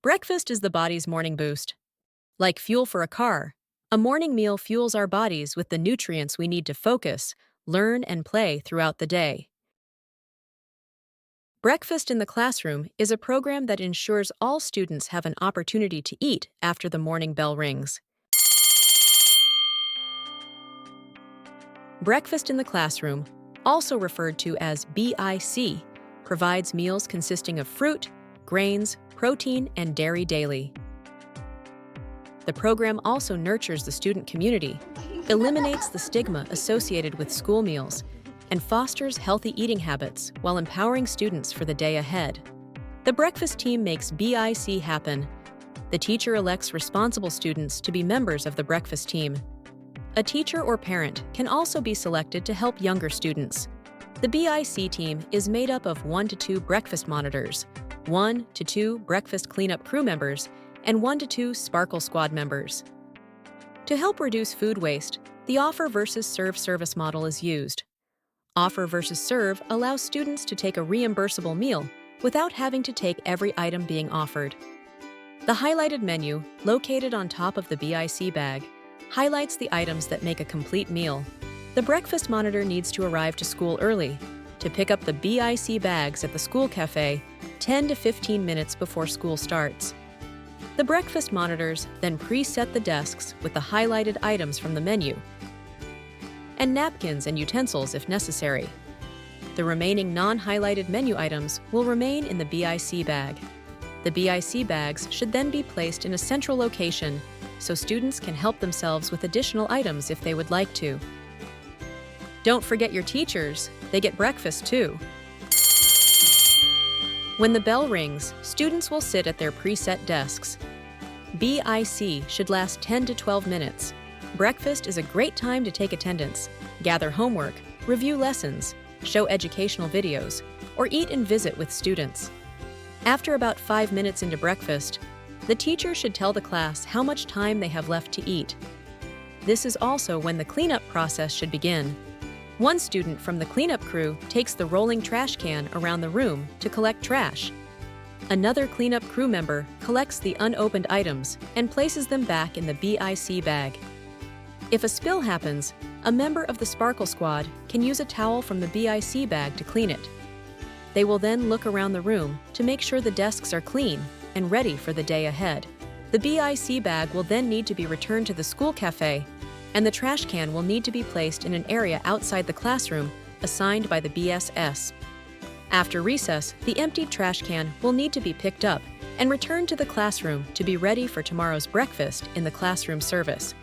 Breakfast is the body's morning boost. Like fuel for a car, a morning meal fuels our bodies with the nutrients we need to focus, learn, and play throughout the day. Breakfast in the Classroom is a program that ensures all students have an opportunity to eat after the morning bell rings. Breakfast in the Classroom, also referred to as BIC, provides meals consisting of fruit, grains, protein, and dairy daily. The program also nurtures the student community, eliminates the stigma associated with school meals, and fosters healthy eating habits while empowering students for the day ahead. The breakfast team makes BIC happen. The teacher elects responsible students to be members of the breakfast team. A teacher or parent can also be selected to help younger students. The BIC team is made up of 1 to 2 breakfast monitors, 1 to 2 breakfast cleanup crew members, and 1 to 2 Sparkle Squad members. To help reduce food waste, the offer versus serve service model is used. Offer versus serve allows students to take a reimbursable meal without having to take every item being offered. The highlighted menu, located on top of the BIC bag, highlights the items that make a complete meal. The breakfast monitor needs to arrive to school early to pick up the BIC bags at the school cafe 10 to 15 minutes before school starts. The breakfast monitors then preset the desks with the highlighted items from the menu, and napkins and utensils if necessary. The remaining non-highlighted menu items will remain in the BIC bag. The BIC bags should then be placed in a central location so students can help themselves with additional items if they would like to. Don't forget your teachers, they get breakfast too. When the bell rings, students will sit at their preset desks. BIC should last 10 to 12 minutes. Breakfast is a great time to take attendance, gather homework, review lessons, show educational videos, or eat and visit with students. After about 5 minutes into breakfast, the teacher should tell the class how much time they have left to eat. This is also when the cleanup process should begin. One student from the cleanup crew takes the rolling trash can around the room to collect trash. Another cleanup crew member collects the unopened items and places them back in the BIC bag. If a spill happens, a member of the Sparkle Squad can use a towel from the BIC bag to clean it. They will then look around the room to make sure the desks are clean and ready for the day ahead. The BIC bag will then need to be returned to the school cafe, and the trash can will need to be placed in an area outside the classroom assigned by the BSS. After recess, the emptied trash can will need to be picked up and returned to the classroom to be ready for tomorrow's breakfast in the classroom service.